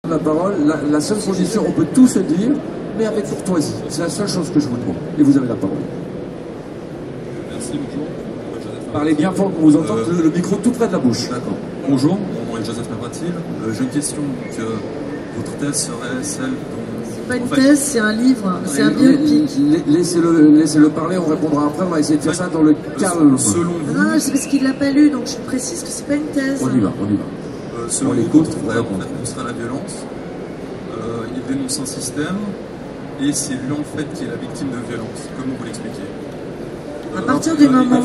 La parole, la seule condition, on peut tout se dire, mais avec courtoisie. C'est la seule chose que je vous demande. Et vous avez la parole. Merci, bonjour. Parlez bien fort qu'on vous entende, le micro tout près de la bouche. D'accord. Bonjour, mon nom est Joseph Mabratil. J'ai une question. Donc, votre thèse serait celle dont... C'est pas une thèse, c'est un livre, c'est un biopic. Laissez-le parler, on répondra après, on va essayer de faire ça dans le calme. Selon vous... Non, c'est parce qu'il l'a pas lu, donc je précise que c'est pas une thèse. On y va, on y va. Selon vous, votre frère, on dénoncera la violence. Il dénonce un système, et c'est lui en fait qui est la victime de violence. Comment vous l'expliquez? À partir du moment...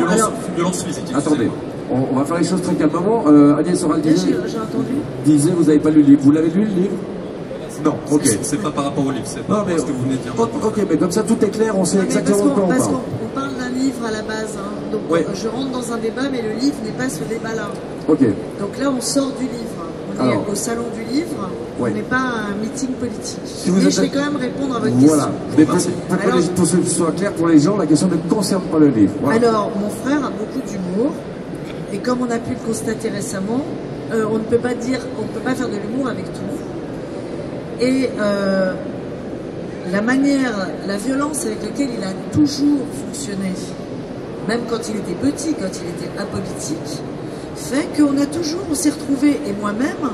Violence physique. Attendez, on va faire les choses très calmement. Agnès Soral disait... J'ai entendu. Disait, vous n'avez pas lu le livre. Vous l'avez lu, le livre? Non, ok. C'est pas par rapport au livre, c'est pas ce que vous venez de dire. Ok, mais comme ça, tout est clair, on sait exactement de quoi on parle. Parce qu'on parle d'un livre à la base, hein. Donc je rentre dans un débat, mais le livre n'est pas ce débat-là. Ok. Donc là, on sort du livre. On est au salon du livre, on n'est pas à un meeting politique. Mais je vais quand même répondre à votre question. Voilà, mais pour que ce soit clair pour les gens, la question ne concerne pas le livre. Voilà. Alors, mon frère a beaucoup d'humour, et comme on a pu le constater récemment, on ne peut pas faire de l'humour avec tout. Et la violence avec laquelle il a toujours fonctionné, même quand il était petit, quand il était apolitique, fait on s'est retrouvés, et moi-même,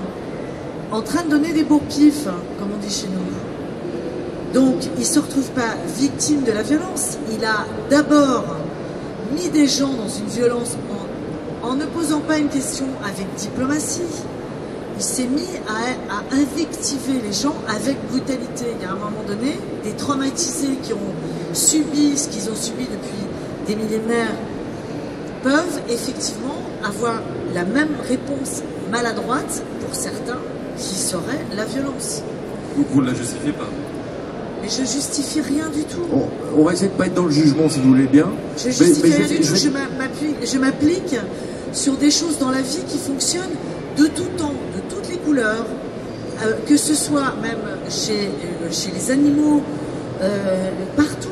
en train de donner des bourre-pifs, comme on dit chez nous. Donc, il ne se retrouve pas victime de la violence. Il a d'abord mis des gens dans une violence en ne posant pas une question avec diplomatie. Il s'est mis à invectiver les gens avec brutalité. Il y a un moment donné, des traumatisés qui ont subi ce qu'ils ont subi depuis des millénaires peuvent effectivement avoir la même réponse maladroite pour certains qui serait la violence. Vous ne la justifiez pas? Mais je justifie rien du tout. On va essayer de ne pas être dans le jugement si vous voulez bien. Je justifie rien du tout. Je m'applique sur des choses dans la vie qui fonctionnent de tout temps, de toutes les couleurs, que ce soit même chez les animaux, partout.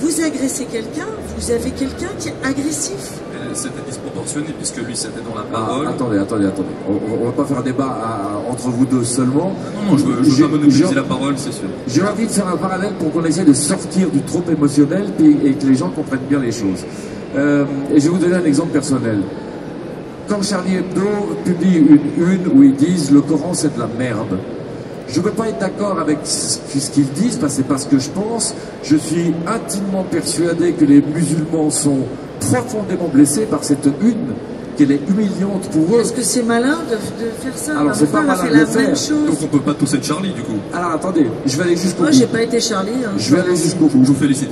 Vous agressez quelqu'un, vous avez quelqu'un qui est agressif. C'était disproportionné puisque lui c'était dans la parole. Attendez. On va pas faire un débat entre vous deux seulement. Non, je veux pas monopoliser la parole, c'est sûr. J'ai envie de faire un parallèle pour qu'on essaie de sortir du trop émotionnel et que les gens comprennent bien les choses. Et je vais vous donner un exemple personnel. Quand Charlie Hebdo publie une où ils disent le Coran c'est de la merde, je ne peux pas être d'accord avec ce qu'ils disent, parce que c'est pas ce que je pense. Je suis intimement persuadé que les musulmans sont profondément blessés par cette une, qu'elle est humiliante pour eux. Est-ce que c'est malin de faire ça? Alors c'est pas malin de le faire. Donc on peut pas tous être Charlie du coup. Alors attendez, je vais aller jusqu'au bout. Moi j'ai pas été Charlie. Hein, je vais aller jusqu'au bout. Je vous félicite.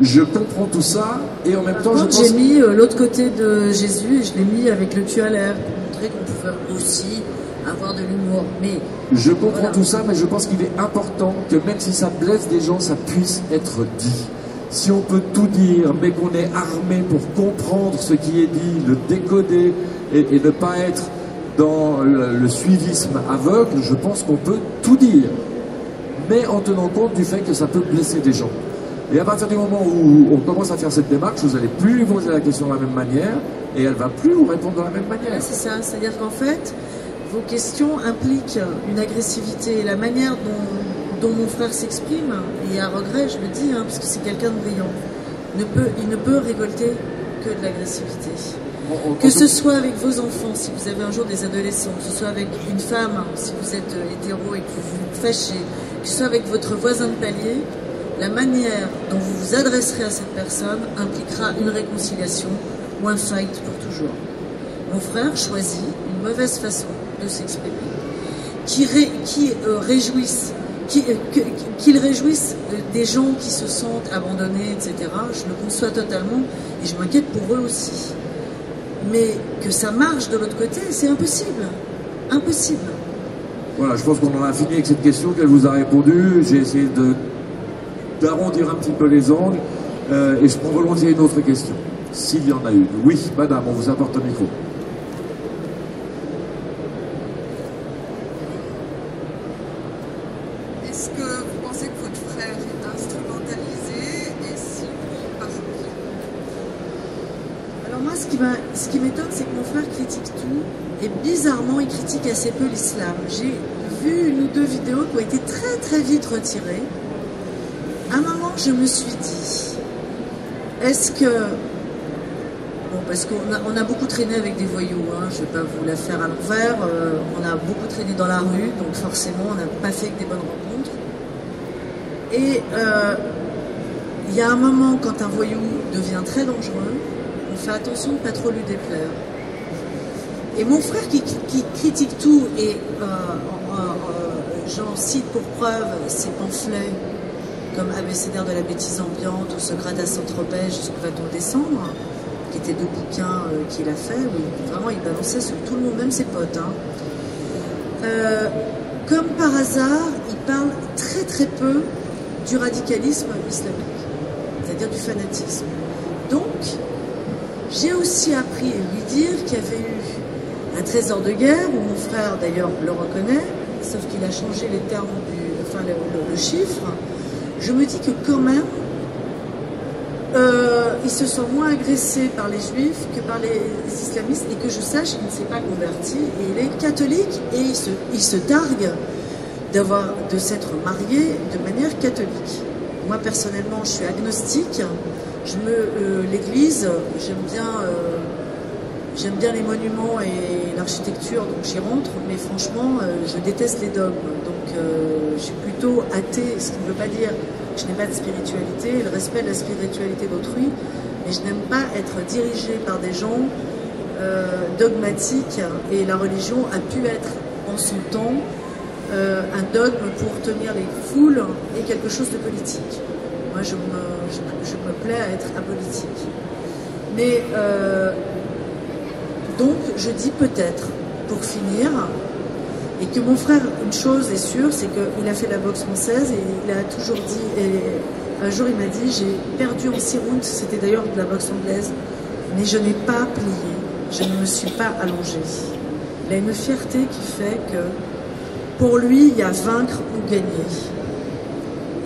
Je comprends tout ça, et en même temps je pense... J'ai mis l'autre côté de Jésus, et je l'ai mis avec le tu à l'air, pour montrer qu'on pouvait aussi avoir de l'humour. Mais je comprends tout ça, mais je pense qu'il est important que même si ça blesse des gens, ça puisse être dit. Si on peut tout dire, mais qu'on est armé pour comprendre ce qui est dit, le décoder et ne pas être dans le suivisme aveugle, je pense qu'on peut tout dire, mais en tenant compte du fait que ça peut blesser des gens. Et à partir du moment où on commence à faire cette démarche, vous n'allez plus lui poser la question de la même manière, et elle ne va plus vous répondre de la même manière. C'est ça, c'est-à-dire qu'en fait, vos questions impliquent une agressivité, et la manière dont mon frère s'exprime, et à regret, je le dis, hein, parce que c'est quelqu'un de brillant, il ne peut récolter que de l'agressivité. Que ce soit avec vos enfants, si vous avez un jour des adolescents, que ce soit avec une femme, si vous êtes hétéro et que vous vous fâchez, que ce soit avec votre voisin de palier, la manière dont vous vous adresserez à cette personne impliquera une réconciliation ou un fight pour toujours. Mon frère choisit une mauvaise façon de s'exprimer, qu'il réjouisse des gens qui se sentent abandonnés, etc. Je le conçois totalement et je m'inquiète pour eux aussi. Mais que ça marche de l'autre côté, c'est impossible. Impossible. Voilà, je pense qu'on en a fini avec cette question, qu'elle vous a répondu. J'ai essayé d'arrondir un petit peu les angles et je prends volontiers une autre question, s'il y en a une. Oui, madame, on vous apporte le micro. Est-ce que vous pensez que votre frère est instrumentalisé et si oui, par qui? Alors moi, ce qui m'étonne, c'est que mon frère critique tout et bizarrement, il critique assez peu l'islam. J'ai vu une ou deux vidéos qui ont été très très vite retirées. À un moment, je me suis dit, est-ce que... Bon, parce qu'on a beaucoup traîné avec des voyous, hein, je ne vais pas vous la faire à l'envers, on a beaucoup traîné dans la rue, donc forcément, on n'a pas fait que des bonnes rencontres. Et il y a un moment, quand un voyou devient très dangereux, on fait attention de ne pas trop lui déplaire. Et mon frère qui critique tout, et j'en cite pour preuve ses pamphlets, comme Abécédaire de la bêtise ambiante ou Socrate à Saint-Tropez jusqu'au va-t-on descendre, qui étaient deux bouquins qu'il a fait, où vraiment il balançait sur tout le monde, même ses potes. Hein. Comme par hasard, il parle très très peu du radicalisme islamique, c'est-à-dire du fanatisme. Donc, j'ai aussi appris à lui dire qu'il y avait eu un trésor de guerre, où mon frère d'ailleurs le reconnaît, sauf qu'il a changé les termes, le chiffre. Je me dis que quand même, il se sent moins agressé par les juifs que par les islamistes, et que je sache, il ne s'est pas converti, et il est catholique, et il se targue de s'être marié de manière catholique. Moi personnellement, je suis agnostique, l'église, j'aime bien les monuments et l'architecture, donc j'y rentre, mais franchement, je déteste les dogmes, donc je suis plutôt athée, ce qui ne veut pas dire que je n'ai pas de spiritualité, le respect de la spiritualité d'autrui, mais je n'aime pas être dirigée par des gens dogmatiques, et la religion a pu être en son temps un dogme pour tenir les foules et quelque chose de politique. Moi, je me plais à être apolitique. Mais donc, je dis peut-être, pour finir, et que mon frère, une chose est sûre, c'est qu'il a fait la boxe française, et il a toujours dit, et un jour il m'a dit, j'ai perdu en 6 rounds, c'était d'ailleurs de la boxe anglaise, mais je n'ai pas plié, je ne me suis pas allongée. Il a une fierté qui fait que, pour lui, il y a vaincre ou gagner.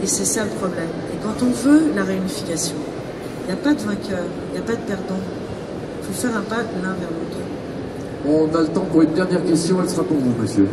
Et c'est ça le problème. Et quand on veut la réunification, il n'y a pas de vainqueur, il n'y a pas de perdant. Il faut faire un pas l'un vers l'autre. On a le temps pour une dernière question, elle sera pour vous, monsieur.